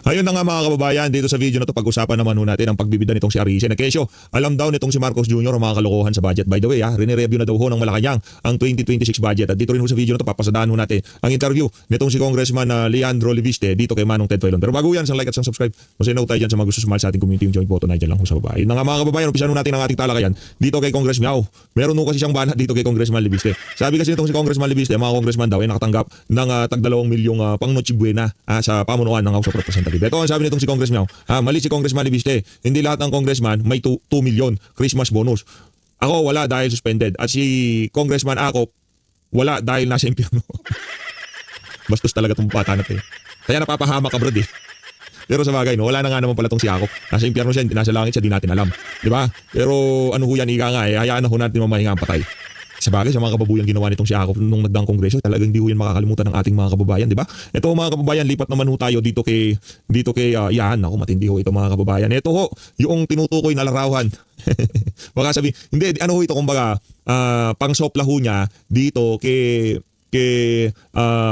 Ayun na nga mga kababayan, dito sa video na to pag-usapan naman ho natin ang pagbibida nitong si Arisa. Kesyo, alam daw nitong si Marcos Jr. ang mga kalokohan sa budget. By the way, rene-review na daw ho ng Malacanang ang 2026 budget. At dito rin ho sa video na to papasadaan ho natin ang interview nitong si Congressman Leandro Leviste dito kay Manong Ted Filon. Pero bago yan, like at subscribe. Masaya tayo dyan sa mga gusto sumali sa ating community, yung joint voto na dyan lang ho sa baba. Ayun na nga mga kababayan, umpisan ho natin ang ating talakayan dito kay Congressman Miao. Meron ho kasi siyang banat dito kay Congressman Leviste. Sabi kasi nitong si Congressman Leviste, mga congressman daw ay nakatanggap ng tag 2 milyong pang Noche Buena sa pamunuan ng House of Representatives. Ito ang sabi nitong si Congressman, mali si Congressman Leviste. Hindi lahat ng congressman may 2 million Christmas bonus. Ako wala dahil suspended. At si Congressman Akop wala dahil nasa impyerno. Bastos talaga itong bata natin. Kaya napapahamak ka, brad eh. Pero sa bagay, no, wala na nga naman pala itong si Akop. Nasa impyerno siya, nasa langit siya, di natin alam. Diba? Pero ano ho yan, ika nga hayaan na ho natin mamahinga ang patay. Sa bagay, sa mga kababuyan ginawa nitong si Akop nung nagdaang kongreso, talagang di ho yan makakalimutan ng ating mga kababayan, di ba? Ito mga kababayan, lipat naman ho tayo dito kay yan, ako matindi ho ito mga kababayan. Ito ho, yung tinutukoy na larawan. Baka sabi, hindi, ano ho ito, kumbaga, pang-sopla ho niya dito kay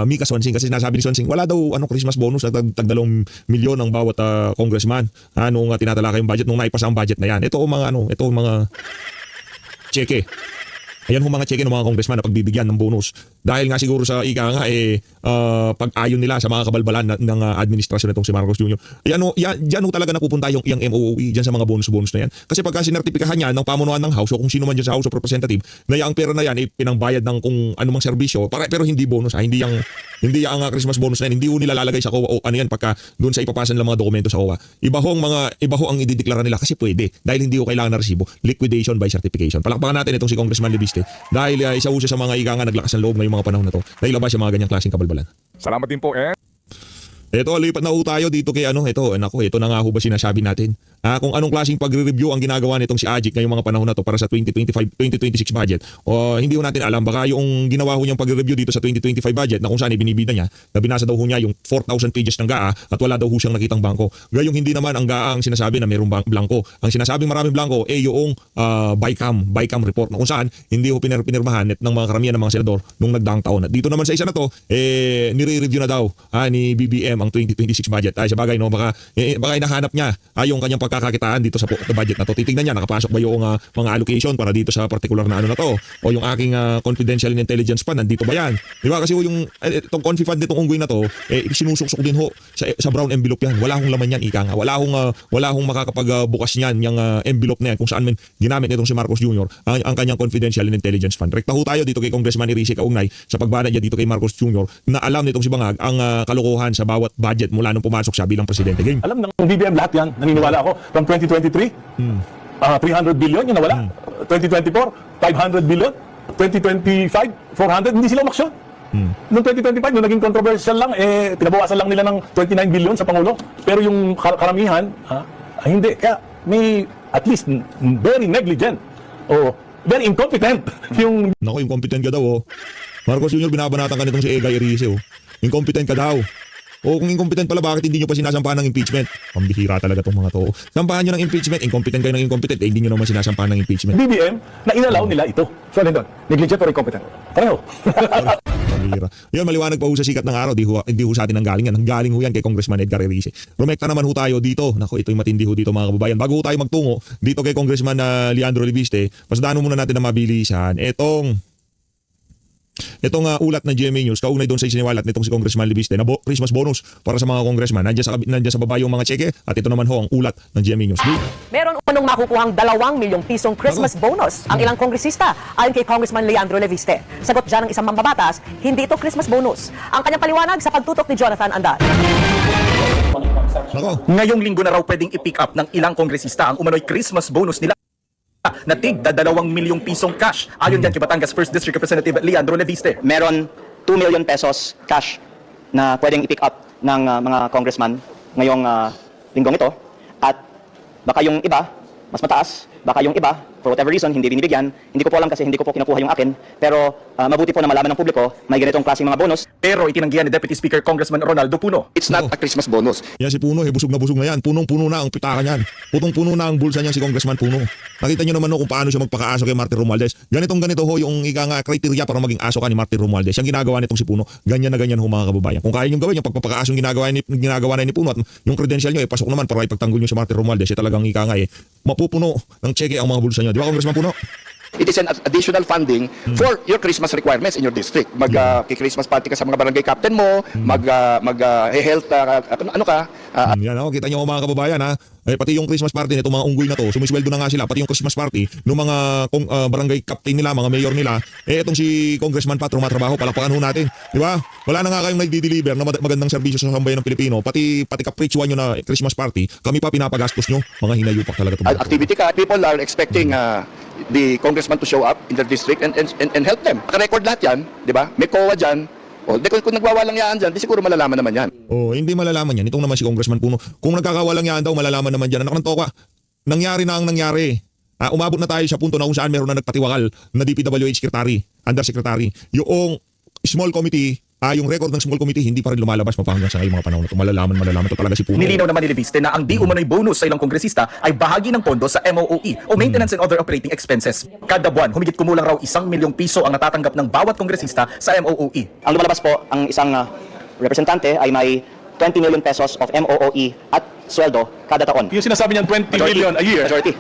Mika Swansing, kasi sinasabi ni Swansing wala daw Christmas bonus na tag 2 milyon ang bawat congressman nung tinatalakay yung budget, nung naipasa ang budget na yan. Ito mga cheque. Ayan ho mga cheque ng mga congressman na pagbibigyan ng bonus. Dahil nga siguro sa ika nga pag-ayon nila sa mga kabalbalan ng administrasyon nitong si Marcos Jr. Diyan ho talaga napupunta yung MOOE diyan sa mga bonus-bonus na yan. Kasi pagka sinertipikahan niya ng pamunuan ng House o kung sino man diyan sa House of Representatives na yung pera na yan pinangbayad ng kung anumang serbisyo, pero hindi bonus, hindi ang Christmas bonus na yan, hindi ho nila lalagay sa COA o ano yan pagka doon sa ipapasa ng mga dokumento sa COA. Iba ho ang idideklara nila kasi pwede dahil hindi ho kailangan na resibo. Liquidation by certification. Palakpakan natin itong si Congressman Leviste dahil isa ho siya sa mga ika nga naglakas ng loob ngayong mga panahon na to. Dahil labas yung mga ganyang klaseng kabalbalan. Salamat din po Ito, lipat na ho tayo dito kay ito na nga ho ba sinasabi natin? Kung anong klaseng pagre-review ang ginagawa nitong si Ajik ngayong mga panahon na to para sa 2026 budget. O hindi ho natin alam, baka yung ginawa ho niyang pagre-review dito sa 2025 budget na kung saan ibinibida niya, na binasa daw ho niya yung 4,000 pages ng GAA at wala daw ho siyang nakitang bangko. Gayong hindi naman ang GAA ang sinasabi na mayroong blanko. Ang sinasabing maraming blanko yung BICAM report na kung saan hindi ho pinirmahan ng mga karamihan ng mga senador nung nagdaang taon. At dito naman sa isa na to, nire-review na daw ni BBM ang 2026 budget. Ay sa bagay, no, baka hinahanap niya yung kanyang pagkakakitaan dito sa budget na to. Titingnan niya nakapasok ba yung mga allocation para dito sa particular na na to, o yung aking confidential and intelligence fund nandito ba yan, di ba? Kasi yung itong confi fund nitong unggoy na to sinusuksok din ho sa brown envelope yan. Wala hong laman yan, ika nga, wala hong makakapagbukas niyan yung envelope na yan kung saan man ginamit nitong si Marcos Jr. ang kanyang confidential and intelligence fund. Rekta ho tayo dito kay Congressman Irice kaugnay sa pagbanat niya dito kay Marcos Jr. na alam nitong si Bangag ang kalokohan sa bawat budget mula nung pumasok siya bilang presidente. Game. Alam ng BBM lahat yan, naniniwala ako. From 2023, 300 billion yung nawala. 2024, 500 billion. 2025, 400. Hindi sila umaksyon. Noong 2025, nung naging controversial lang, pinabawasan lang nila ng 29 billion sa Pangulo. Pero yung karamihan, hindi. Kaya may at least very negligent o very incompetent yung... Naku, incompetent ka daw, oh. Marcos Jr. binabanatan ka nitong si Egay Erice, oh. Incompetent ka daw. O kung incompetent pala, bakit hindi nyo pa sinasampahan ng impeachment? Pambihira talaga itong mga to. Sampahan nyo ng impeachment, incompetent kayo ng incompetent, hindi nyo naman sinasampahan ng impeachment. BBM na inalaw nila ito. So ano doon? Negligent or incompetent? Pareho. Pambihira. Yun, maliwanag pa ho sa sikat ng araw, hindi ho sa atin ang galing yan. Ang galing ho yan kay Congressman Edgar Erice. Rumekta naman ho tayo dito. Naku, ito'y matindi ho dito mga kababayan. Bago ho tayo magtungo dito kay Congressman Leandro Leviste, pasadaan muna natin na mabilisan. Itong ulat ng GMA News, kaugnay doon sa isiniwalat nitong si Congressman Leviste na Christmas bonus para sa mga congressman. Nandiyan sa baba yung mga cheque at ito naman ho ang ulat ng GMA News. Meron unang makukuhang 2 milyong pisong Christmas bonus ang ilang kongresista ayon kay Congressman Leandro Leviste. Sagot dyan ng isang mambabatas, hindi ito Christmas bonus. Ang kanyang paliwanag sa pagtutok ni Jonathan Andan. Ngayong linggo na raw pwedeng i-pick up ng ilang kongresista ang umano'y Christmas bonus nila na tig 2 milyong pisong cash. Ayon yan kay Batangas 1st District Representative Leandro Leviste. Meron 2 million pesos cash na pwedeng i-pick up ng mga congressman ngayong linggong ito. At baka yung iba, mas mataas. Baka yung iba, for whatever reason, hindi binibigyan. Hindi ko po alam kasi hindi ko po kinukuha yung akin. Pero mabuti po na malaman ng publiko, may ganitong klaseng mga bonus. Pero itinanggihan ni Deputy Speaker Congressman Ronaldo Puno. It's not a Christmas bonus. Yan si Puno, busog na yan. Punong-puno na ang pitaka niyan. Putong-puno na ang bulsa niyan si Congressman Puno. Nakita niyo naman kung paano siya magpakaaso kay Martin Romualdez. Ganito ho yung ika nga criteria para maging aso ka ni Martin Romualdez. Yung ginagawa nitong si Puno, ganyan na ganyan ho mga kababayan. Kung kaya niyong gawin yung pagpapakaasong ginagawa na ni Puno at yung credential niyo pasok naman para ipagtanggol niyo si Martin Romualdez, talagang ika nga mapupuno ng cheque ang mga bulsa niyo. Di ba, Congressman Puno? It is an additional funding for your Christmas requirements in your district. Mag-Christmas party ka sa mga barangay captain mo, mag-health, ano ka, Yan ako, kita niyo mga kababayan ha. Pati yung Christmas party nito mga unggoy na to, sumisweldo na nga sila. Pati yung Christmas party ng mga barangay captain nila, mga mayor nila. Itong si Congressman Pat, tumatrabaho, palakpakan ho natin. Di ba? Wala na nga kayong nagdi-deliver na magandang serbisyo sa sambayan ng Pilipino. Pati kapritswan nyo na Christmas party, kami pa pinapagastos nyo. Mga hinayupak talaga ito. activity ka. People are expecting the congressman to show up in their district and help them. Naka-record lahat yan, di ba? May COA dyan. O, kung nagwawalang yaan dyan, di siguro malalaman naman yan. Hindi malalaman yan. Itong naman si Congressman Puno. Kung nagkakawalang yan daw, malalaman naman dyan. Anak ng toka, nangyari na ang nangyari. Umabot na tayo sa punto na kung saan meron na nagpatiwakal na DPWH secretary, undersecretary. Yung small committee, yung record ng small committee hindi pa rin lumalabas mapahanggang sa ngayong mga panahon na ito. Malalaman to talaga si Puno. Nilinaw naman ni Leviste na ang di umano'y bonus sa ilang kongresista ay bahagi ng pondo sa MOOE o Maintenance and Other Operating Expenses. Kada buwan, humigit kumulang raw 1 milyong piso ang natatanggap ng bawat kongresista sa MOOE. Ang lumalabas po, ang isang representante ay may 20 million pesos of MOOE at sweldo kada taon. Yung sinasabi niyan 20 million a year. Majority.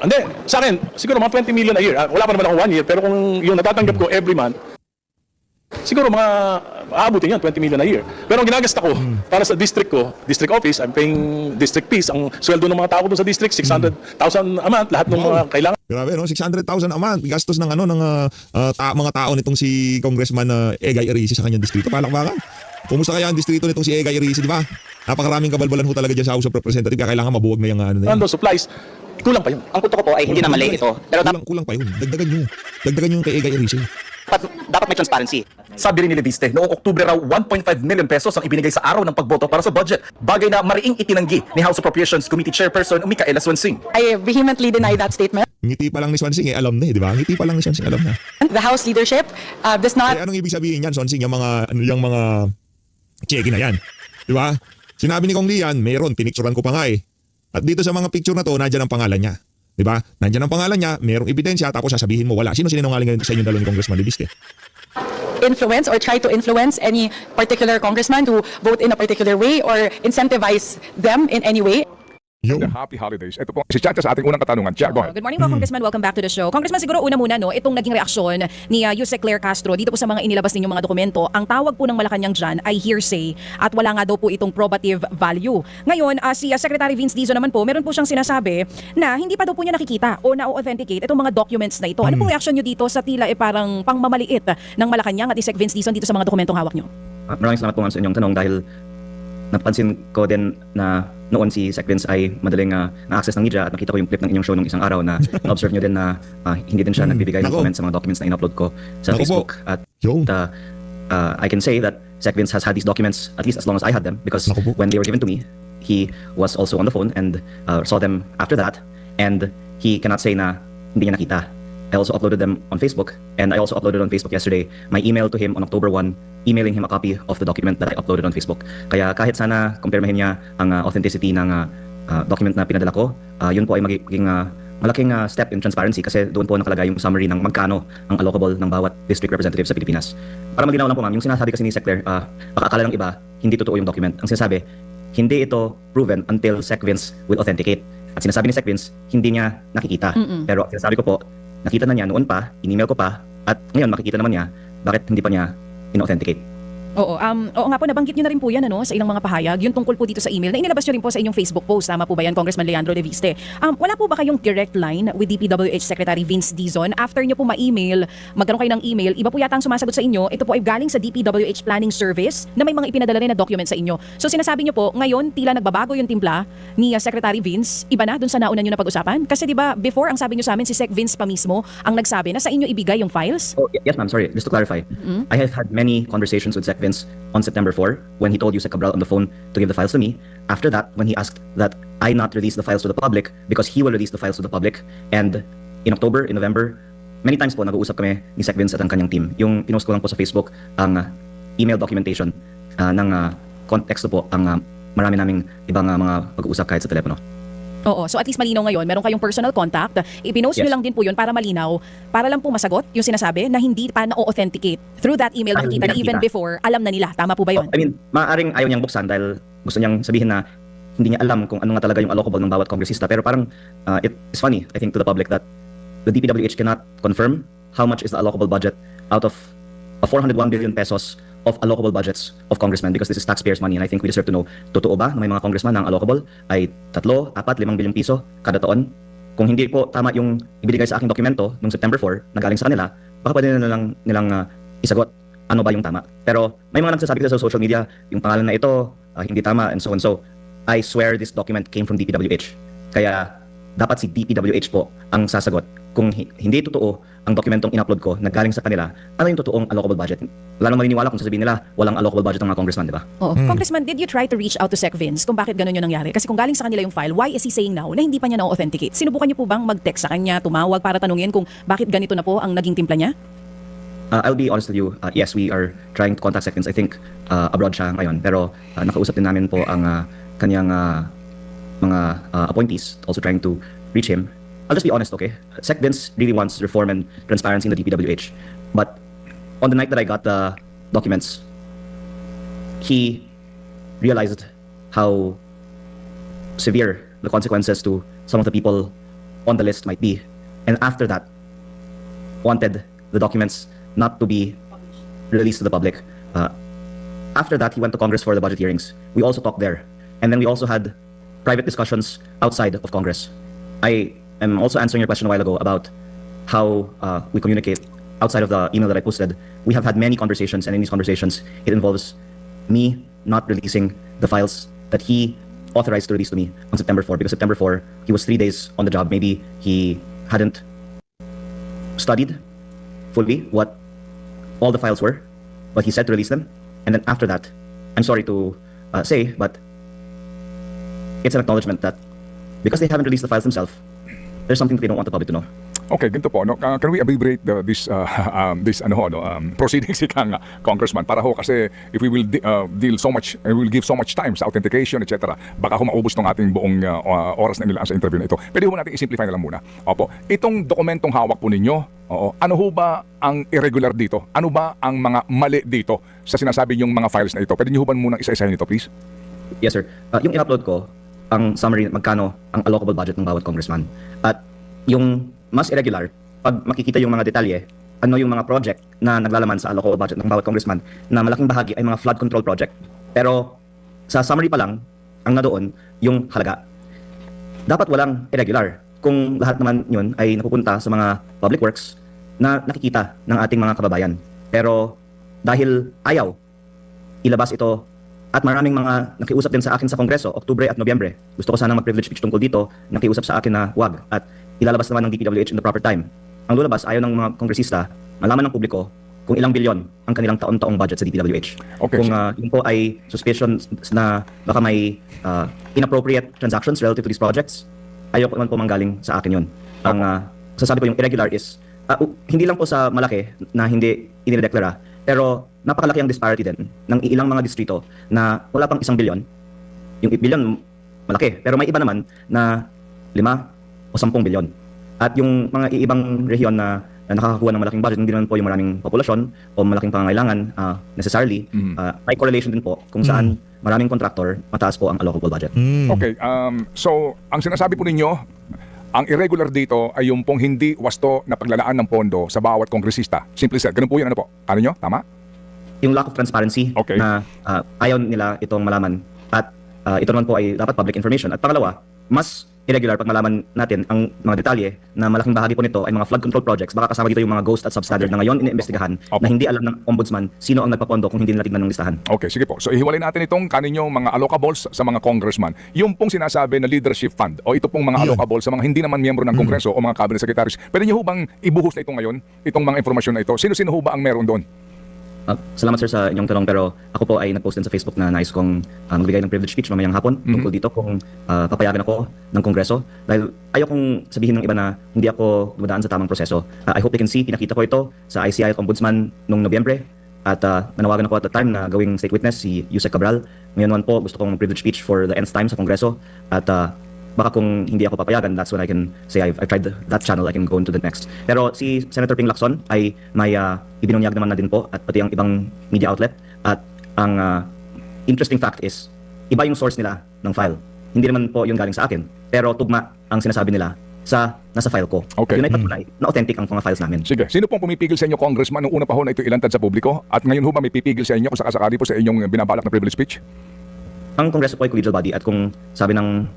Hindi, sa akin, siguro mga 20 million a year. Wala pa naman ako 1 year, pero kung yung natatanggap ko every month, siguro mga aabutin yan, 20 million a year. Pero ang ginagasta ko para sa district ko, district office, I'm paying district fees. Ang sweldo ng mga tao ko doon sa district, 600,000 a month, lahat ng mga kailangan. Grabe, no? 600,000 a month. Gastos ng mga tao nitong si Congressman Egay Erice sa kanyang distrito. Palakpakan. Kumusta kaya ang distrito nitong si Egay Erice, di ba? Napakaraming kabalbalan ho talaga dyan sa House of Representatives. Kaya kailangan mabuwag na yung na yan. Ano, supplies, kulang pa yun. Ang punto ko po ay hindi na mali ito. Pero Kulang pa yun. Dagdagan nyo yung kay Egay Erice. dapat may transparency. Sabi rin ni Leviste, noong Oktubre raw 1.5 million pesos ang ibinigay sa araw ng pagboto para sa budget. Bagay na mariing itinanggi ni House Appropriations Committee Chairperson Micaela Swansing. I vehemently deny that statement. Ngiti pa lang ni Swansing alam na di ba? Ngiti pa lang ni Swansing alam na. The House leadership does not Anong ibig sabihin yan, Swansing? Yung mga cheque na yan. Di ba? Sinabi ni Kong Lian, meron, pinicturean ko pa nga eh. At dito sa mga picture na to, nandyan ang pangalan niya. Di ba? Nandyan ang pangalan niya, merong ebidensya, tapos sasabihin mo wala. Sino sinungaling sa inyong dalawa ni Congressman Leviste? influence or try to influence any particular congressman to vote in a particular way or incentivize them in any way. Happy holidays. Ito po si Chacha sa ating unang katanungan. Chia, go ahead. Good morning po, Congressman. Welcome back to the show. Congressman, siguro una muna, no, itong naging reaksyon ni Yusek Claire Castro dito po sa mga inilabas ninyong mga dokumento, ang tawag po ng Malacanang dyan ay hearsay at wala nga daw po itong probative value. Ngayon, si Secretary Vince Dizon naman po, meron po siyang sinasabi na hindi pa daw po niya nakikita o na-authenticate itong mga documents na ito. Ano pong reaksyon nyo dito sa tila parang pangmamaliit ng Malacanang at Sec Vince Dizon dito sa mga dokumentong hawak nyo? Maraming salamat po ma'am sa inyong tanong dahil napansin ko din na noon si Sec Vince ay madaling na-access ng media at nakita ko yung clip ng inyong show nung isang araw na na-observe nyo din na hindi din siya nagbibigay ng comments sa mga documents na in-upload ko sa Facebook. At I can say that Sec Vince has had these documents at least as long as I had them because when they were given to me, he was also on the phone and saw them after that and he cannot say na hindi niya nakita. I also uploaded them on Facebook and I also uploaded on Facebook yesterday my email to him on October 1 emailing him a copy of the document that I uploaded on Facebook. Kaya kahit sana kumpirmahin niya ang authenticity ng document na pinadala ko, yun po ay magiging malaking step in transparency kasi doon po nakalagay yung summary ng magkano ang allocable ng bawat district representative sa Pilipinas. Para maglinaw lang po ma'am, yung sinasabi kasi ni Sec Claire, baka akala ng iba, hindi totoo yung document. Ang sinasabi, hindi ito proven until Sec Vince will authenticate. At sinasabi ni Sec Vince, hindi niya nakikita. Pero sinasabi ko po, nakita na niya noon pa, in-email ko pa, at ngayon makikita naman niya, bakit hindi pa niya in-authenticate. Oo nga po, nabanggit nyo na rin po yan sa ilang mga pahayag, yung tungkol po dito sa email na inilabas nyo rin po sa inyong Facebook post. Tama po ba yan, Congressman Leandro Leviste? Wala po ba kayong direct line with DPWH Secretary Vince Dizon? After nyo po ma-email, magkaroon kayo ng email, iba po yata ang sumasagot sa inyo, ito po ay galing sa DPWH Planning Service na may mga ipinadala rin na document sa inyo. So sinasabi nyo po, ngayon tila nagbabago yung timpla ni Secretary Vince, iba na dun sa nauna nyo na pag-usapan? Kasi di ba before ang sabi nyo sa amin si Sec Vince pa mismo ang nagsabi na sa inyo ibigay yung files? Oh, yes ma'am, sorry, just to clarify. I have had many conversations with Sec Vince on September 4 when he told Yusek Cabral on the phone to give the files to me. After that, when he asked that I not release the files to the public because he will release the files to the public and in October, in November, many times po nag-uusap kami ni Sec Vince at ang kanyang team. Yung pinost ko lang po sa Facebook ang email documentation ng konteksto po ang marami naming ibang mga pag-uusap kahit sa telepono. Oo, so at least malinaw ngayon, meron kayong personal contact. Ipinost nyo Yes. lang din po yun para malinaw, para lang po masagot yung sinasabi na hindi pa na-authenticate. Through that email, Hindi nakikita na even nakita. before, alam na nila. Tama po ba yun? I mean, maaaring ayaw niyang buksan dahil gusto niyang sabihin na hindi niya alam kung ano nga talaga yung allocable ng bawat kongresista. Pero parang it is funny, I think, to the public that the DPWH cannot confirm how much is the allocable budget out of 401 billion pesos of allocable budgets of congressmen because this is taxpayers' money and I think we deserve to know, totoo ba na may mga congressman na ang allocable ay 3, 4, 5 bilyong piso kada taon? Kung hindi po tama yung ibinigay sa aking dokumento noong September 4 na galing sa kanila, baka pwede nilang isagot ano ba yung tama. Pero may mga nagsasabi kasi sa social media, yung pangalan na ito hindi tama and so and so. I swear this document came from DPWH. Kaya dapat si DPWH po ang sasagot kung hindi totoo ang dokumentong in-upload ko na galing sa kanila, ano yung totoong allocable budget. Wala nang maniniwala kung sasabihin nila walang allocable budget ng mga congressman, di ba? Oo. Congressman, did you try to reach out to Sec Vince kung bakit ganun yung nangyari? Kasi kung galing sa kanila yung file, why is he saying now na hindi pa niya na-authenticate? Sinubukan niyo po bang mag-text sa kanya, tumawag para tanungin kung bakit ganito na po ang naging timpla niya? I'll be honest with you, yes, we are trying to contact Sec Vince. I think abroad siya ngayon. Pero nakausap din namin po ang kanyang mga appointees, also trying to reach him. I'll just be honest, okay? Sec Vince really wants reform and transparency in the DPWH. But on the night that I got the documents, he realized how severe the consequences to some of the people on the list might be. And after that, wanted the documents not to be released to the public. After that, he went to Congress for the budget hearings. We also talked there. And then we also had private discussions outside of Congress. I am also answering your question a while ago about how we communicate outside of the email that I posted. We have had many conversations, and in these conversations, it involves me not releasing the files that he authorized to release to me on September 4, because September 4, he was 3 days on the job. Maybe he hadn't studied fully what all the files were, but he said to release them. And then after that, I'm sorry to say, but it's an acknowledgement that because they haven't released the files themselves, there's something that they don't want the public to know. Okay, ganito po, no? Can we abbreviate this proceedings ikang congressman para ho kasi if we will deal so much, we will give so much time sa authentication, etc. Baka ho maubos tong ating buong oras na nilaan sa interview na ito. Pwede ho natin i-simplify na lang muna. Opo, itong dokumentong hawak po ninyo, ano ho ba ang irregular dito? Ano ba ang mga mali dito sa sinasabi yung mga files na ito? Pwede niyo ho ba munang isa-isahin ito, please? Yes, sir. Yung in-upload ko, ang summary, magkano ang allocable budget ng bawat congressman. At yung mas irregular, pag makikita yung mga detalye, ano yung mga project na naglalaman sa allocable budget ng bawat congressman, na malaking bahagi ay mga flood control project. Pero sa summary pa lang, ang nadoon, yung halaga. Dapat walang irregular kung lahat naman yun ay napupunta sa mga public works na nakikita ng ating mga kababayan. Pero dahil ayaw ilabas ito at maraming mga nakiusap din sa akin sa Kongreso, Oktubre at Nobyembre. Gusto ko sanang mag-privilege speech tungkol dito, nakiusap sa akin na wag at ilalabas naman ng DPWH in the proper time. Ang lulabas, ayaw ng mga kongresista, malaman ng publiko kung ilang bilyon ang kanilang taon-taong budget sa DPWH. Okay. Kung yun po ay suspicion na baka may inappropriate transactions relative to these projects, ayaw ko naman po manggaling sa akin yun. Ang sasabi ko yung irregular is, hindi lang po sa malaki na hindi inideklara, pero napakalaki ang disparity din ng ilang mga distrito na wala pang 1 bilyon. Yung 1 bilyon, malaki. Pero may iba naman na 5 o 10 bilyon. At yung mga ibang rehiyon na nakakakuha ng malaking budget, hindi naman po yung maraming populasyon o malaking pangangailangan necessarily. May correlation din po kung saan maraming contractor, mataas po ang allocable budget. Okay, so ang sinasabi po ninyo, ang irregular dito ay yung pong hindi wasto na paglalaan ng pondo sa bawat kongresista. Simply said, ganun po yun, ano po? Ano nyo? Tama? Yung lack of transparency Okay. na ayaw nila itong malaman at ito naman po ay dapat public information. At pangalawa, mas irregular pag malaman natin ang mga detalye na malaking bahagi po nito ay mga flood control projects. Baka kasama dito yung mga ghost at substandard na ngayon iniimbestigahan Opo. na hindi alam ng ombudsman sino ang nagpapondo kung hindi nila tignan ng listahan. Okay, sige po. So ihiwalay natin itong kaninyong mga allocables sa mga congressman. Yung pong sinasabi na leadership fund o ito pong mga allocables sa mga hindi naman miyembro ng kongreso o mga cabinet secretaries. Pwede niyo ho bang ibuhos na ito ngayon, itong mga informasyon na ito? Sino-sino ho ba ang meron doon? Salamat sir sa inyong tanong, pero ako po ay nag-post din sa Facebook na nais kong magbigay ng privilege speech mamayang hapon tungkol dito kung papayagan ako ng Kongreso. Dahil ayaw kong sabihin ng iba na hindi ako dumadaan sa tamang proseso. I hope they can see, pinakita ko ito sa ICI Ombudsman noong Nobyembre at nanawagan ako at the time na gawing state witness si Yusek Cabral. Ngayon naman po gusto kong privilege speech for the nth time sa Kongreso at baka kung hindi ako papayagan, that's when I can say I've tried that channel, I can go into the next. Pero si Senator Ping Lacson ay may ibinunyag naman na din po at pati ang ibang media outlet. At ang interesting fact is, iba yung source nila ng file. Hindi naman po yun galing sa akin. Pero tugma ang sinasabi nila sa nasa file ko. Okay. Yun ay patunay na authentic ang mga files namin. Sige, sino pong pumipigil sa inyo, Congressman, nung una pa ho na ito ilantad sa publiko? At ngayon ho ba may pipigil sa inyo kung sakasakali po sa inyong binabalak na privilege speech? Ang Kongreso po ay collegial body at kung sabi ng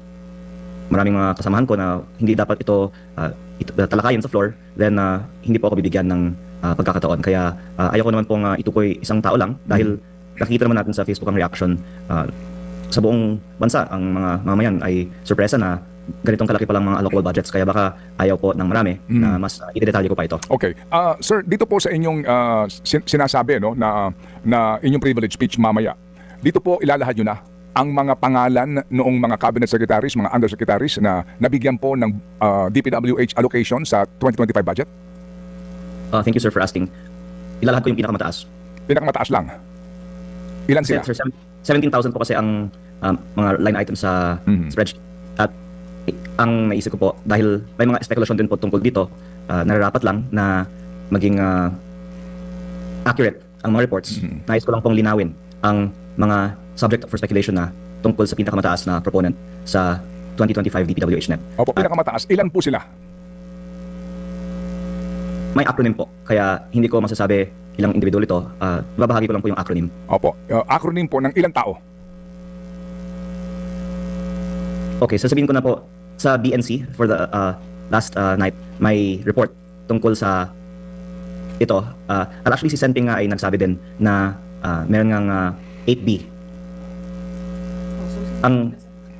maraming mga kasamahan ko na hindi dapat ito talakayin sa floor, then hindi po ako bibigyan ng pagkakataon. Kaya ayoko naman pong itukoy isang tao lang dahil nakikita naman natin sa Facebook ang reaction sa buong bansa. Ang mga mamayan ay sorpresa na ganitong kalaki palang mga allocable budgets. Kaya baka ayaw po ng marami na mas i-detalye ko pa ito. Okay. Sir, dito po sa inyong sinasabi no, na inyong privilege speech mamaya, dito po ilalahad nyo na ang mga pangalan noong mga cabinet secretaries, mga undersecretaries na nabigyan po ng DPWH allocation sa 2025 budget? Thank you sir for asking. Ilalahad ko yung pinakamataas. Pinakamataas lang. Ilan sila? Sir, 17,000 po kasi ang mga line items sa spreadsheet. At ang naisip ko po, dahil may mga speculation din po tungkol dito, nararapat lang na maging accurate ang mga reports. Nais ko lang pong linawin ang mga subject for speculation na tungkol sa pinakamataas na proponent sa 2025 DPWH net. Opo, pinakamataas. Ilan po sila? May acronym po, kaya hindi ko masasabi ilang individual ito. Babahagi ko lang po yung acronym. Opo. Acronym po ng ilang tao? Okay, sasabihin ko na po, sa BNC for the last night, may report tungkol sa ito. At actually si Senping nga ay nagsabi din na meron ngang 8B. Ang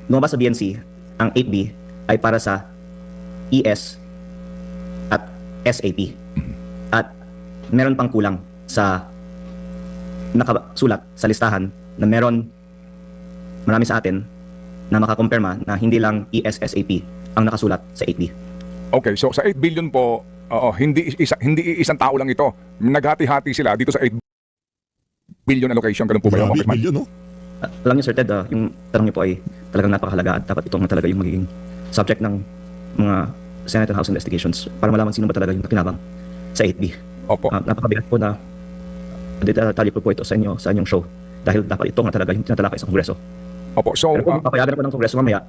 lumabas sa BNC, ang 8B ay para sa ES at SAP. At meron pang kulang sa nakasulat sa listahan na meron marami sa atin na makakumpirma na hindi lang ES-SAP ang nakasulat sa 8B. Okay, so sa 8 billion po, hindi isang tao lang ito. Naghati-hati sila dito sa 8 billion allocation. Ganun po ba yung Grabe, Congressman? milyon, no? Alam niyo Sir Ted, yung tanong niyo po ay talagang napakahalaga at dapat ito nga talaga yung magiging subject ng mga Senate and House investigations para malaman sino ba talaga yung nakinabang sa 8B. Opo. Napakabigat po na detalye po ito sa inyong show dahil dapat ito nga talaga yung tinatalakay sa Kongreso. Opo, so... Pero kung papayagan ko ng Kongreso mamaya,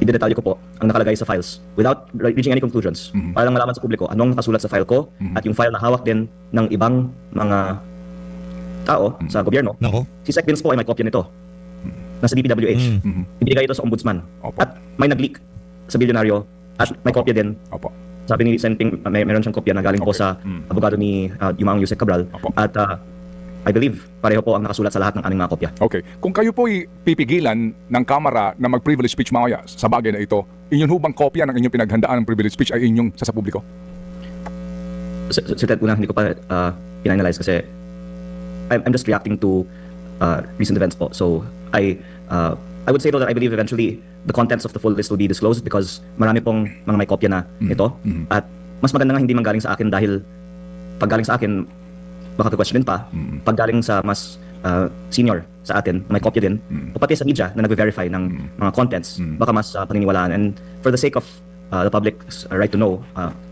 i-detalye ko po ang nakalagay sa files without reaching any conclusions para lang malaman sa publiko anong nakasulat sa file ko at yung file na hawak din ng ibang mga tao sa gobyerno. Nako. Si Sec Vince po ay may kopya nito. Nasa DPWH. Ibigay ito sa ombudsman. Opo. At may nag-leak sa bilyonaryo at may kopya din. Opo. Sabi ni Senping, meron siyang kopya na galing po sa abogado ni Yumaong Yusek Cabral. Opo. At I believe pareho po ang nakasulat sa lahat ng aming mga kopya. Okay. Kung kayo po'y pipigilan ng Kamara na mag-privilege speech mamaya sa bagay na ito, inyong hubang kopya ng inyong pinaghandaan ng privilege speech ay inyong sa publiko? Sir Ted, una hindi ko pa pinanalyze kasi I'm just reacting to recent events po. So I would say though that I believe eventually the contents of the full list will be disclosed because marami pong mga may kopya na ito. At mas maganda nga hindi man galing sa akin dahil pag galing sa akin, baka question din pa. Pag galing sa mas senior sa atin, may kopya din, o pati sa media na nag-verify ng mga contents, baka mas paniniwalaan. And for the sake of the public's right to know,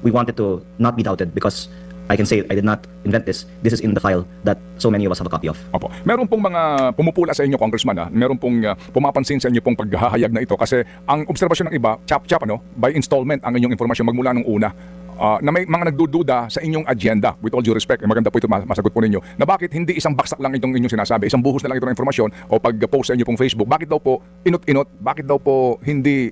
we wanted to not be doubted because I can say I did not invent this. This is in the file that so many of us have a copy of. Opo. Meron pong mga pumupula sa inyo, Congressman, meron pong pumapansin sa inyo pong paghahayag na ito kasi ang obserbasyon ng iba, chap-chap, by installment ang inyong informasyon magmula nung una. Na may mga nagdududa sa inyong agenda. With all due respect, maganda po ito masagot po ninyo, na bakit hindi isang baksak lang itong inyong sinasabi, isang buhos na lang ito ng informasyon o pag-post sa inyo pong Facebook, bakit daw po inot-inot, bakit daw po hindi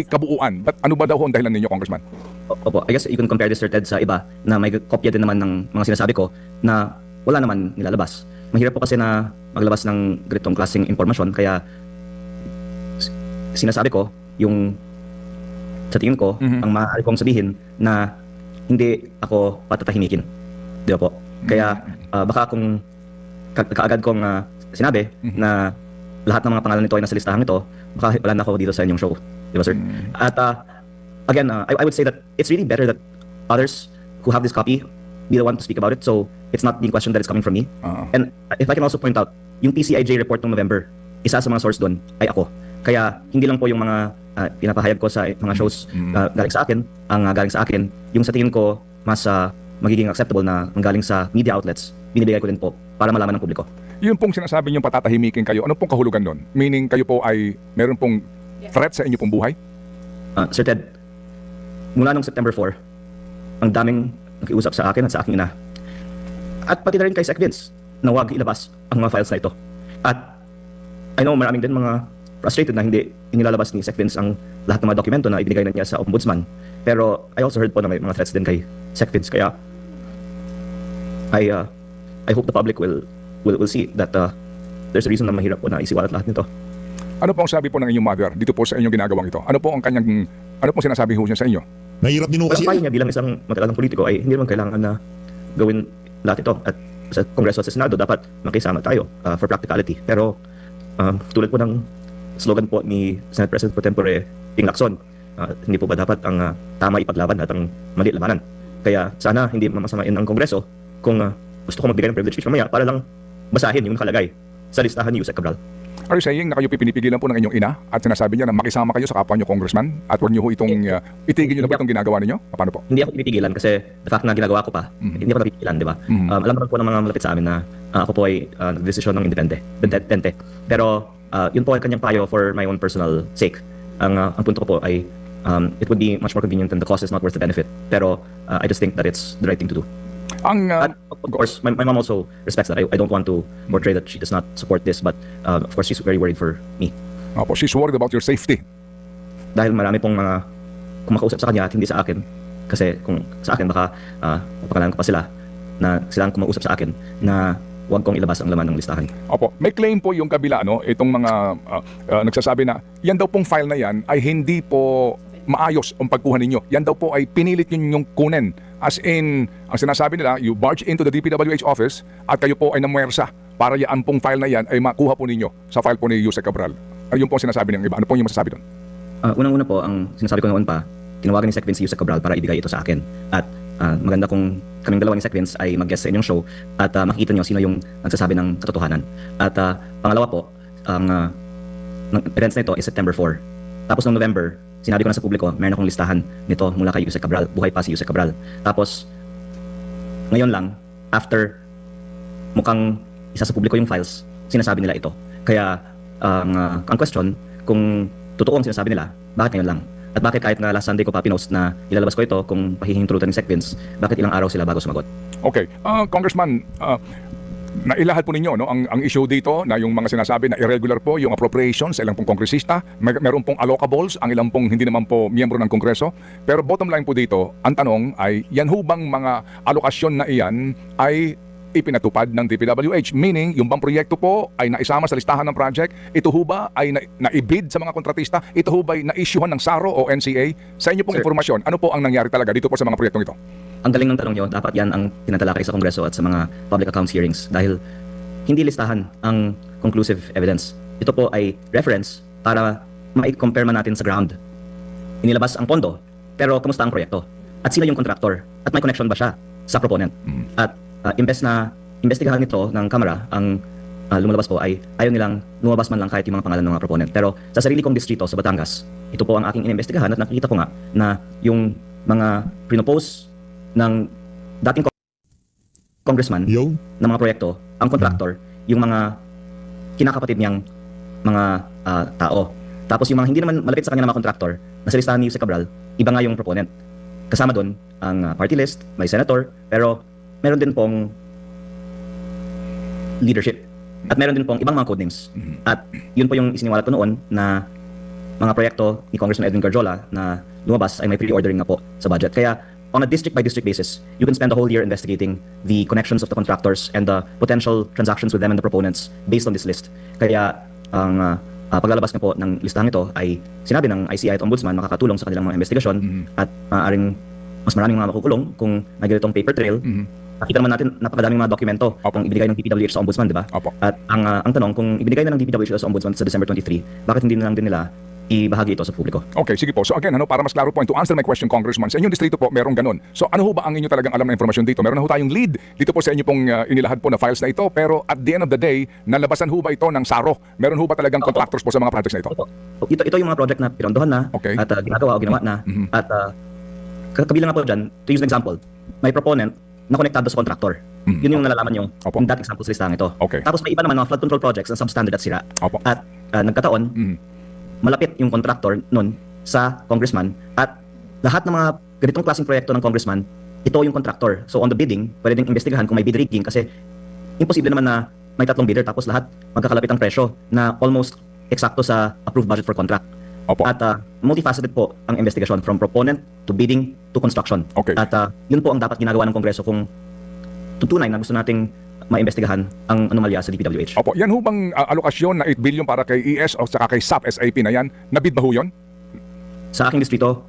kabuuan? Ano ba daw ang dahilan ninyo, Congressman? Opo, I guess you can compare this, Sir Ted, sa iba na may kopya din naman ng mga sinasabi ko na wala naman nilalabas. Mahirap po kasi na maglabas ng ganitong klaseng informasyon kaya sinasabi ko yung sa tingin ko ang maaari kong sabihin na hindi ako patatahimikin. Di ba po? Kaya baka kung kaagad kong sinabi na lahat ng mga pangalan nito ay nasa listahan nito, baka wala na ako dito sa inyong show. Di ba, sir? At again, I would say that it's really better that others who have this copy be the one to speak about it. So it's not being questioned that it's coming from me. And if I can also point out, yung PCIJ report ng November, isa sa mga source doon ay ako. Kaya hindi lang po yung mga pinapahayag ko sa mga shows galing sa akin, ang galing sa akin, yung sa tingin ko mas magiging acceptable na galing sa media outlets, binibigay ko din po para malaman ng publiko. Yun pong sinasabi niyong patatahimikin kayo, ano pong kahulugan nun? Meaning kayo po ay meron pong threat sa inyo pong buhay? Sir Ted, mula nung September 4, ang daming nakiusap sa akin at sa aking ina. At pati na rin kay Sec Vince na huwag ilabas ang mga files na ito. At I know maraming din mga frustrated na hindi inilalabas ni Sec Vince ang lahat ng mga dokumento na ibinigay na niya sa ombudsman. Pero I also heard po na may mga threats din kay Sec Vince. Kaya I hope the public will see that there's a reason na mahirap po na isiwalat lahat nito. Ano po ang sabi po ng inyong mother dito po sa inyong ginagawang ito? Ano po ang kanyang, ano po sinasabi ho niya sa inyo? Mahirap din ho kasi. Walang payo niya bilang isang matagalang politiko ay hindi naman kailangan na gawin lahat ito. At sa Kongreso at sa Senado dapat makisama tayo for practicality. Pero tulad po ng slogan po ni Senate President Pro Tempore Ping Lacson, hindi po ba dapat ang tama ipaglaban at ang mali labanan? Kaya sana hindi mamasamain ang Kongreso kung gusto ko magbigay ng privilege speech mamaya para lang basahin yung nakalagay sa listahan ni Yusek Cabral. Are you saying na kayo pinipigilan po ng inyong ina at sinasabi niya na makisama kayo sa kapwa niyo congressman at huwag niyo ho itong itigil niyo na po itong ginagawa ninyo? Paano po? Hindi ako pinipigilan kasi the fact na ginagawa ko pa, hindi ako napipigilan, di ba? Alam naman po ng mga malapit sa amin na ako po ay nagdesisyon ng independente. Pero yun po ay kanyang payo for my own personal sake. Ang punto ko po ay it would be much more convenient and the cost is not worth the benefit. Pero I just think that it's the right thing to do. And of course, my mom also respects that. I don't want to portray that she does not support this, but of course, she's very worried for me. Opo, she's worried about your safety. Dahil marami pong mga kumakausap sa kanya at hindi sa akin. Kasi kung sa akin, baka papakalanan ko pa sila na silang kumausap sa akin na huwag kong ilabas ang laman ng listahan. Opo, may claim po yung kabila, no? Itong mga nagsasabi na yan daw pong file na yan ay hindi po maayos ang pagkuha ninyo. Yan daw po ay pinilit ninyong kunin. As in, ang sinasabi nila, you barge into the DPWH office at kayo po ay namuwersa para yan pong file na yan ay makuha po ninyo sa file po ni Yusek Cabral. Ayun po ang sinasabi ng iba. Ano po yung masasabi doon? Unang-una po, ang sinasabi ko noon pa, tinawagan ni Sec Vince si Yusek Cabral para ibigay ito sa akin. At maganda kung kaming dalawa ni Sec Vince ay mag-guest sa inyong show at makikita nyo sino yung nagsasabi ng katotohanan. At pangalawa po, ang events na ito is September 4. Tapos noong November, sinabi ko na sa publiko, meron akong listahan nito mula kay Yusek Cabral. Buhay pa si Yusek Cabral. Tapos, ngayon lang, after mukhang isa sa publiko yung files, sinasabi nila ito. Kaya, ang question, kung totoo ang sinasabi nila, bakit ngayon lang? At bakit kahit na last Sunday ko pa pinost na ilalabas ko ito kung pahihintulutan ni Sec Vince, bakit ilang araw sila bago sumagot? Okay. Congressman, nailahad po ninyo, no, ang issue dito na yung mga sinasabi na irregular po yung appropriations sa ilang pong kongresista, meron pong allocables ang ilang pong hindi naman po miyembro ng Kongreso. Pero bottom line po dito, ang tanong ay yan ho bang mga alokasyon na iyan ay ipinatupad ng DPWH? Meaning, yung bang proyekto po ay naisama sa listahan ng project? Ito ho ba ay naibid sa mga kontratista? Ito ho ba ay na-issuehan ng SARO o NCA? Sa inyo pong informasyon, ano po ang nangyari talaga dito po sa mga proyektong ito? Ang galing ng tanong nyo, dapat yan ang tinatalakay sa Kongreso at sa mga public accounts hearings dahil hindi listahan ang conclusive evidence. Ito po ay reference para ma-compare man natin sa ground. Inilabas ang pondo, pero kamusta ang proyekto? At sino yung contractor? At may connection ba siya sa proponent? At imbes na investigahan nito ng Kamara, ang lumalabas po ay ayaw nilang lumabas man lang kahit yung mga pangalan ng mga proponent. Pero sa sarili kong distrito sa Batangas, ito po ang aking inimbestigahan at nakikita ko nga na yung mga pinopose ng dating congressman ng mga proyekto, ang contractor, yung mga kinakapatid niyang mga tao. Tapos yung mga hindi naman malapit sa kanya na mga contractor, nasa listahan ni Yusek Cabral, iba nga yung proponent. Kasama doon ang party list, may senator, pero meron din pong leadership. At meron din pong ibang mga codenames. At yun po yung isiniwalat ko noon na mga proyekto ni Congressman Edwin Garjola na lumabas ay may pre-ordering na po sa budget. Kaya on a district-by-district basis, you can spend a whole year investigating the connections of the contractors and the potential transactions with them and the proponents based on this list. Kaya ang paglalabas na po ng listahan ito ay sinabi ng ICI at Ombudsman makakatulong sa kanilang mga investigasyon at maaaring mas maraming mga makukulong kung may ganitong paper trail nakita naman natin napakadaming mga dokumento Opo. ang ibinigay ng DPWH sa ombudsman, di ba? Opo. At ang tanong, kung ibinigay na ng DPWH sa ombudsman sa December 23, bakit hindi na lang din nila ibahagi ito sa publiko? Okay, sige po. So again, para mas klaro po, and to answer my question, Congressman, sa inyong distrito po, merong ganun. So ano ho ba ang inyo talagang alam na informasyon dito? Meron na ho tayong lead dito po sa inyo pong inilahad po na files na ito, pero at the end of the day, nalabasan ho ba ito ng SARO? Meron ho ba talagang contractors po sa mga projects na ito? Opo. Ito yung mga project na pirondohan na Okay. at ginagawa o ginawa na. At kabilang nga po dyan, to use an example, may proponent na konektado sa contractor. Yun yung nalalaman nyo Opo. in that example sa listahan ito. Okay. Tapos may iba naman mga flood control projects na substandard at sira. Opo. At nagkataon, malapit yung contractor nun sa congressman at lahat ng mga ganitong klaseng proyekto ng congressman, ito yung contractor. So on the bidding, pwede ding investigahan kung may bid rigging kasi imposible naman na may tatlong bidder tapos lahat magkakalapit ang presyo na almost eksakto sa approved budget for contract. Opo. At multifaceted po ang investigasyon from proponent to bidding to construction. Okay. At yun po ang dapat ginagawa ng Kongreso kung tutunay na gusto nating maimbestigahan ang anomalya sa DPWH. Opo, yan ho bang alokasyon na 8 billion para kay ES o saka kay SAP, SAP na yan? Nabid ba ho yun? Sa aking distrito,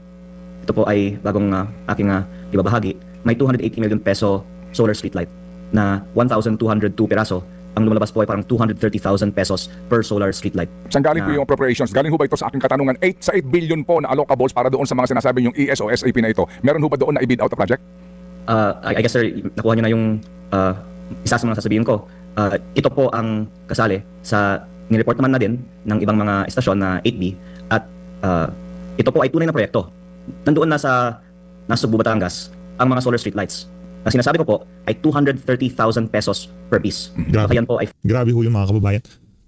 ito po ay bagong aking ibabahagi, may 280 million peso solar streetlight na 1,202 piraso. Ang lumalabas po ay parang 230,000 pesos per solar streetlight. Saan galing po Na- yung appropriations? Galing ho ba ito sa aking katanungan? 8 billion po na allocables para doon sa mga sinasabi yung ES o SAP na ito. Meron ho ba doon na i-bid out the project? I guess sir, nakuha nyo na yung isa sa mga sasabihin ko. Ito po ang kasali sa nireport naman na din ng ibang mga estasyon na 8B at ito po ay tunay na proyekto. Nandoon na sa Subo, Batangas ang mga solar street lights. Ang sinasabi ko po ay 230,000 pesos per piece. Grabe. Kaya yan po ay Grabe ho yung mga kababayan.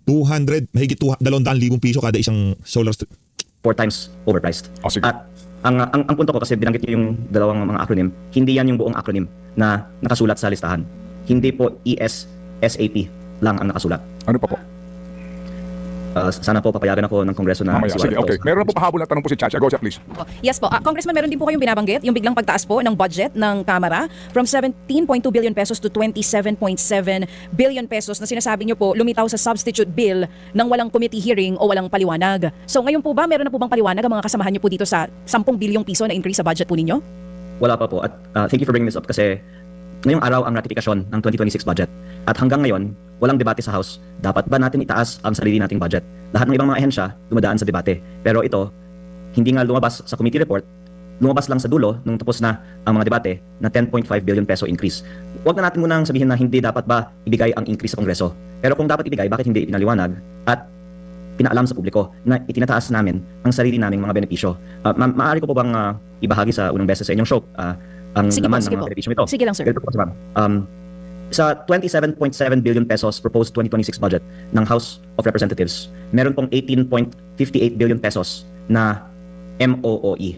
200, mahigit 200,000 piso kada isang solar 4 times overpriced. O, sige. At ang punto ko kasi binanggit niyo yung dalawang mga acronym, hindi yan yung buong acronym na nakasulat sa listahan. Hindi po ES, SAP lang ang nakasulat. Ano pa po? Sana po papayagan ako ng Kongreso na Mamaya. Sige, okay. Meron na po pahabol na tanong po si Chacha. Go siya, please. Yes po. Congressman, meron din po kayong binabanggit yung biglang pagtaas po ng budget ng Kamara from 17.2 billion pesos to 27.7 billion pesos na sinasabi niyo po lumitaw sa substitute bill ng walang committee hearing o walang paliwanag. So ngayon po ba meron na po bang paliwanag ang mga kasamahan niyo po dito sa 10 bilyong piso na increase sa budget po ninyo? Wala pa po. At thank you for bringing this up kasi ngayong araw ang ratifikasyon ng 2026 budget. At hanggang ngayon, walang debate sa House. Dapat ba natin itaas ang sarili nating budget? Lahat ng ibang mga ahensya dumadaan sa debate. Pero ito, hindi nga lumabas sa committee report, lumabas lang sa dulo nung tapos na ang mga debate na 10.5 billion peso increase. Huwag na natin munang sabihin na hindi dapat ba ibigay ang increase sa Kongreso. Pero kung dapat ibigay, bakit hindi ipinaliwanag at pinaalam sa publiko na itinataas namin ang sarili naming mga benepisyo? Maaari ko po bang ibahagi sa unang beses sa inyong show ang Sige laman po, sige ng mga po. benepisyo ito? Sige lang, sir. Ganito po kasi, ma'am. Sa 27.7 billion pesos proposed 2026 budget ng House of Representatives, meron pong 18.58 billion pesos na MOOE.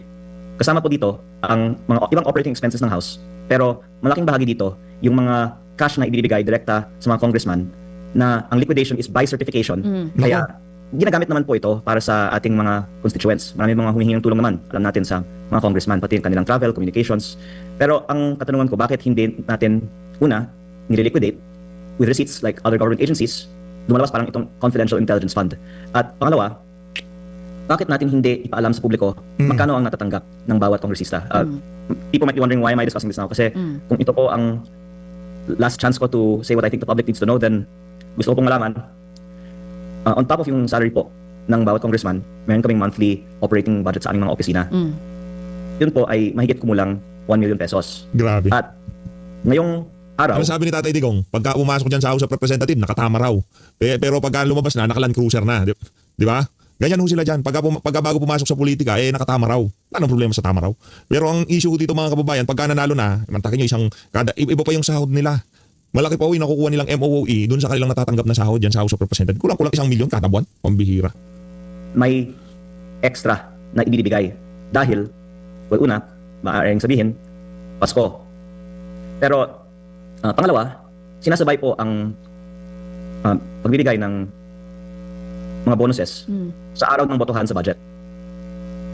Kasama po dito ang mga ibang operating expenses ng House, pero malaking bahagi dito yung mga cash na ibibigay direkta sa mga congressman na ang liquidation is by certification. Kaya ginagamit naman po ito para sa ating mga constituents. Marami mga humihingi ng tulong naman, alam natin sa mga congressman, pati yung kanilang travel, communications. Pero ang katanungan ko, bakit hindi natin una nire-liquidate with receipts like other government agencies, lumalabas parang itong confidential intelligence fund. At pangalawa, bakit natin hindi ipaalam sa publiko magkano ang natatanggap ng bawat kongresista? People might be wondering why am I discussing this now? Kasi kung ito po ang last chance ko to say what I think the public needs to know, then gusto ko pong malaman, on top of yung salary po ng bawat congressman, meron kaming monthly operating budget sa aming mga opisina. Yun po ay mahigit kumulang 1 million pesos. Grabe. At ngayong araw, Ano sabi ni Tatay Digong? Pagka pumasok dyan sa House of Representative, nakatama raw. Pero pagka lumabas na, naka-Land Cruiser na. Di ba? Ganyan ho sila dyan. Pagka bago pumasok sa politika, nakatama raw. Anong problema sa tama raw? Pero ang issue dito mga kababayan, pagka nanalo na, mantakin nyo iba pa yung sahod nila. Malaki pa ho yung nakukuha nilang MOOE dun sa kanilang natatanggap na sahod dyan sa House of Representatives. Kulang-kulang 1 milyon kada buwan. Pambihira. may extra na ibibigay. Dahil, una, maaaring sabihin, Pasko. Pero, pangalawa, sinasabay po ang pagbibigay ng mga bonuses sa araw ng botohan sa budget.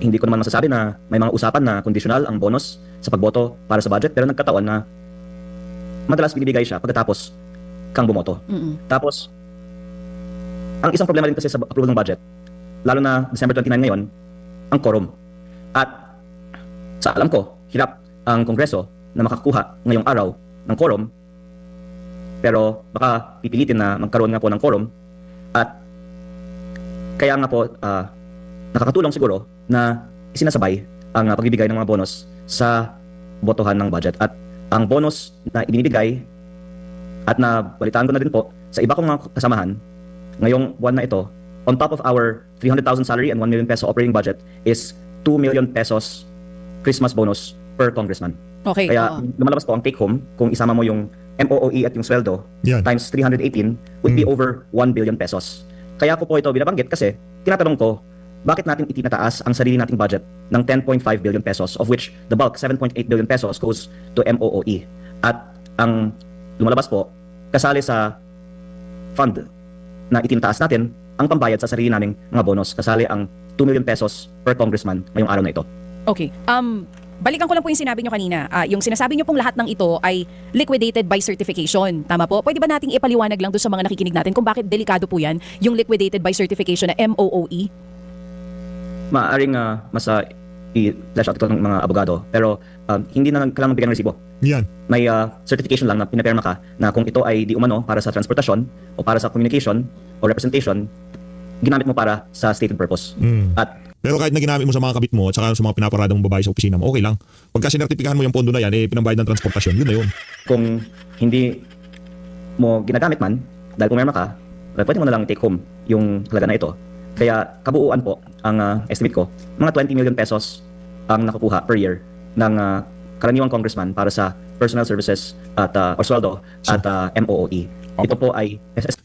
Hindi ko naman masasabi na may mga usapan na conditional ang bonus sa pagboto para sa budget, pero nagkataon na madalas binibigay siya pagkatapos kang bumoto. Tapos, ang isang problema din kasi sa approval ng budget, lalo na December 29 ngayon, ang quorum. At sa alam ko, hirap ang Kongreso na makakuha ngayong araw ng quorum. Pero baka pipilitin na magkaroon nga po ng quorum. At kaya nga po, nakakatulong siguro na isinasabay ang pagbibigay ng mga bonus sa botohan ng budget. At ang bonus na ibinibigay at nabalitaan ko na din po sa iba kong mga kasamahan ngayong buwan na ito, on top of our 300,000 salary and 1 million peso operating budget is 2 million pesos Christmas bonus per congressman. Okay. Kaya lumalabas po ang take home kung isama mo yung MOOE at yung sweldo Yan. times 318 would be over 1 billion pesos. Kaya ko po ito binabanggit kasi tinatanong ko, bakit natin itinataas ang sarili nating budget ng 10.5 billion pesos, of which the bulk, 7.8 billion pesos, goes to MOOE. At ang lumalabas po, kasali sa fund na itinataas natin ang pambayad sa sarili naming mga bonus. Kasali ang 2 million pesos per congressman ngayong araw na ito. Okay. Balikan ko lang po yung sinabi nyo kanina. Yung sinasabi nyo pong lahat ng ito ay liquidated by certification. Tama po? Pwede ba nating ipaliwanag lang doon sa mga nakikinig natin kung bakit delikado po yan, yung liquidated by certification na MOOE? Maaring mas i-flash out ito ng mga abogado. Pero hindi na kailangan bigyan ng resibo. Yan. May certification lang na pinapirma ka na kung ito ay di umano para sa transportasyon o para sa communication o representation, ginamit mo para sa stated purpose. At Pero kahit na ginamit mo sa mga kabit mo at saka sa mga pinaparada mong babae sa opisina mo, okay lang. Pagka sinertipikahan mo yung pondo na yan, pinambayad ng transportasyon, yun na yun. kung hindi mo ginagamit man, dahil pumirma ka, pwede mo na lang take home yung halaga na ito. Kaya kabuuan po, ang estimate ko, mga 20 million pesos ang nakukuha per year ng karaniwang congressman para sa personal services at or sweldo at MOOE. Ito po ay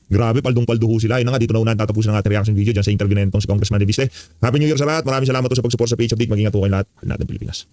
Grabe, paldong-paldo ho sila. Yun na nga, dito na unahan tatapusin ang ating reaction video dyan sa interview na itong si Congressman Leviste. Happy New Year sa lahat. Maraming salamat po sa pag-support sa Page Update. Mag-ingat po kayo lahat. Natin Pilipinas.